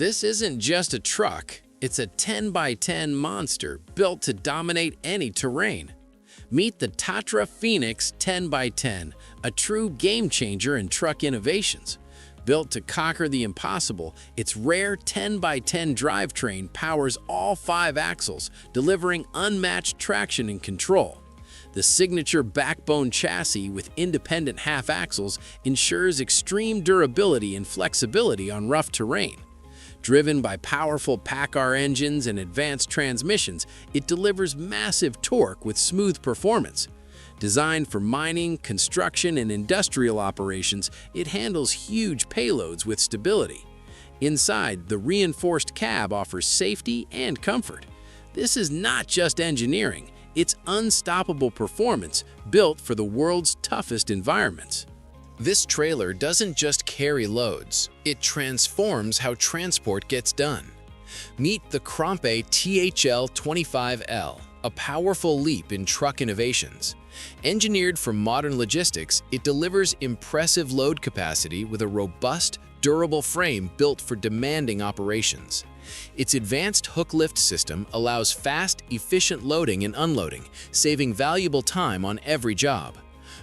This isn't just a truck, it's a 10 by 10 monster built to dominate any terrain. Meet the Tatra Phoenix 10 by 10, a true game changer in truck innovations. Built to conquer the impossible, its rare 10 by 10 drivetrain powers all 5 axles, delivering unmatched traction and control. The signature backbone chassis with independent half axles ensures extreme durability and flexibility on rough terrain. Driven by powerful PACCAR engines and advanced transmissions, it delivers massive torque with smooth performance. Designed for mining, construction, and industrial operations, it handles huge payloads with stability. Inside, the reinforced cab offers safety and comfort. This is not just engineering, it's unstoppable performance built for the world's toughest environments. This trailer doesn't just carry loads, it transforms how transport gets done. Meet the Krampe THL25L, a powerful leap in truck innovations. Engineered for modern logistics, it delivers impressive load capacity with a robust, durable frame built for demanding operations. Its advanced hook-lift system allows fast, efficient loading and unloading, saving valuable time on every job.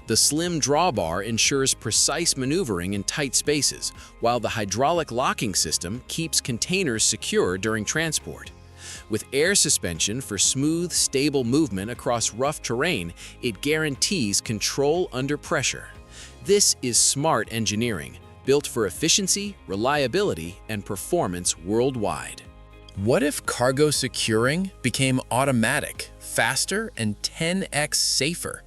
The slim drawbar ensures precise maneuvering in tight spaces, while the hydraulic locking system keeps containers secure during transport. With air suspension for smooth, stable movement across rough terrain, it guarantees control under pressure. This is smart engineering, built for efficiency, reliability, and performance worldwide. What if cargo securing became automatic, faster, and 10x safer?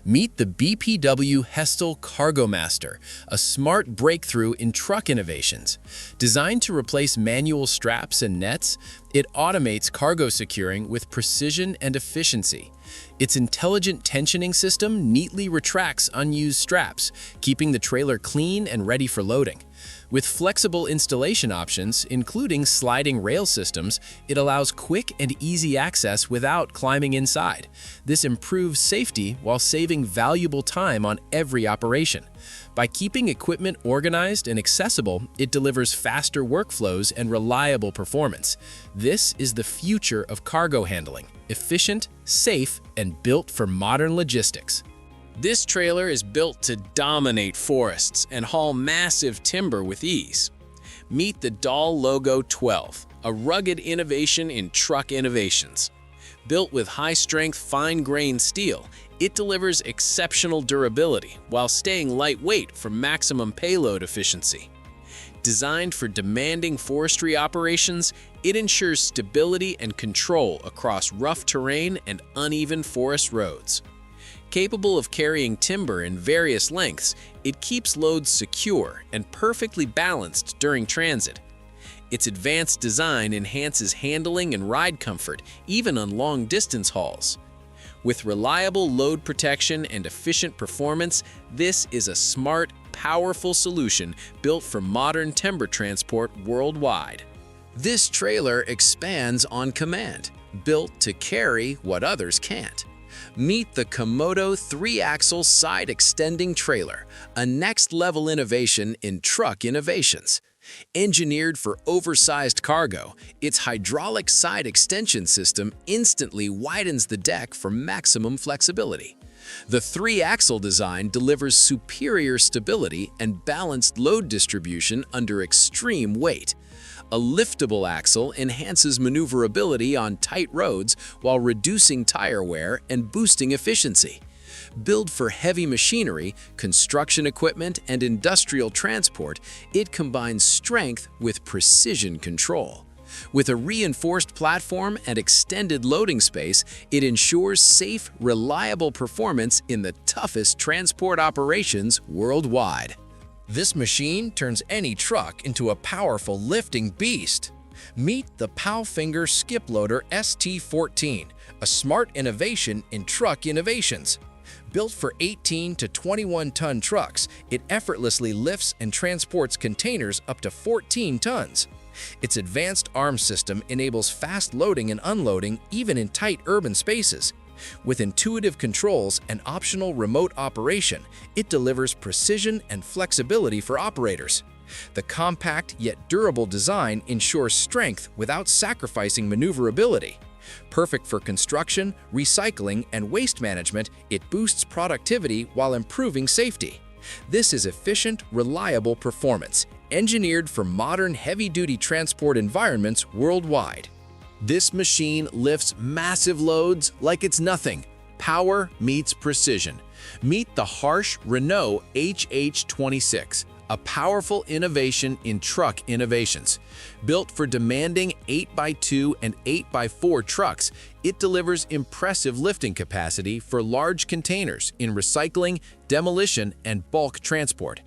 Meet the BPW Hestal Cargo Master, a smart breakthrough in truck innovations. Designed to replace manual straps and nets, it automates cargo securing with precision and efficiency. Its intelligent tensioning system neatly retracts unused straps, keeping the trailer clean and ready for loading. With flexible installation options, including sliding rail systems, it allows quick and easy access without climbing inside. This improves safety while saving valuable time on every operation. By keeping equipment organized and accessible, it delivers faster workflows and reliable performance. This is the future of cargo handling: efficient, safe, and built for modern logistics. This trailer is built to dominate forests and haul massive timber with ease. Meet the DAL Logo 12, a rugged innovation in truck innovations. Built with high-strength, fine-grained steel, it delivers exceptional durability while staying lightweight for maximum payload efficiency. Designed for demanding forestry operations, it ensures stability and control across rough terrain and uneven forest roads. Capable of carrying timber in various lengths, it keeps loads secure and perfectly balanced during transit. Its advanced design enhances handling and ride comfort, even on long-distance hauls. With reliable load protection and efficient performance, this is a smart, powerful solution built for modern timber transport worldwide. This trailer expands on command, built to carry what others can't. Meet the Comodo 3-axle side-extending trailer, a next-level innovation in truck innovations. Engineered for oversized cargo, its hydraulic side extension system instantly widens the deck for maximum flexibility. The 3-axle design delivers superior stability and balanced load distribution under extreme weight. A liftable axle enhances maneuverability on tight roads while reducing tire wear and boosting efficiency. Built for heavy machinery, construction equipment, and industrial transport, it combines strength with precision control. With a reinforced platform and extended loading space, it ensures safe, reliable performance in the toughest transport operations worldwide. This machine turns any truck into a powerful lifting beast. Meet the Palfinger Skip Loader ST14, a smart innovation in truck innovations. Built for 18 to 21-ton trucks, it effortlessly lifts and transports containers up to 14 tons. Its advanced arm system enables fast loading and unloading even in tight urban spaces. With intuitive controls and optional remote operation, it delivers precision and flexibility for operators. The compact yet durable design ensures strength without sacrificing maneuverability. Perfect for construction, recycling, and waste management, it boosts productivity while improving safety. This is efficient, reliable performance, engineered for modern heavy-duty transport environments worldwide. This machine lifts massive loads like it's nothing. Power meets precision. Meet the Harsh Renault HH26, a powerful innovation in truck innovations. Built for demanding 8x2 and 8x4 trucks, it delivers impressive lifting capacity for large containers in recycling, demolition, and bulk transport.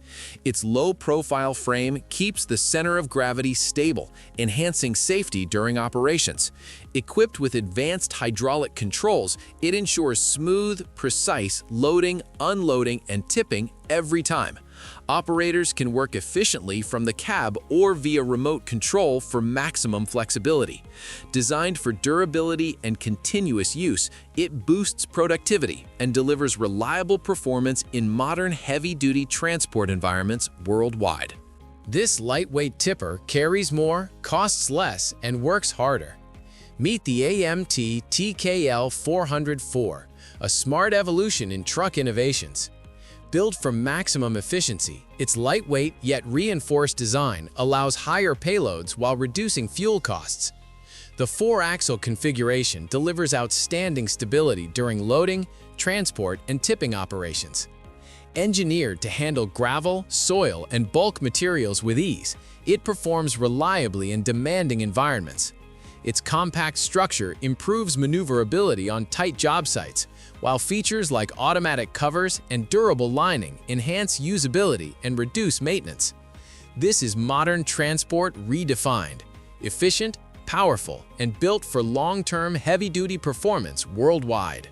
Its low-profile frame keeps the center of gravity stable, enhancing safety during operations. Equipped with advanced hydraulic controls, it ensures smooth, precise loading, unloading, and tipping every time. Operators can work efficiently from the cab or via remote control for maximum flexibility. Designed for durability and continuous use, it boosts productivity and delivers reliable performance in modern heavy-duty transport environments worldwide. This lightweight tipper carries more, costs less, and works harder. Meet the AMT TKL4004, a smart evolution in truck innovations. Built for maximum efficiency, its lightweight yet reinforced design allows higher payloads while reducing fuel costs. The 4-axle configuration delivers outstanding stability during loading, transport, and tipping operations. Engineered to handle gravel, soil, and bulk materials with ease, it performs reliably in demanding environments. Its compact structure improves maneuverability on tight job sites, while features like automatic covers and durable lining enhance usability and reduce maintenance. This is modern transport redefined, efficient, powerful, and built for long-term heavy-duty performance worldwide.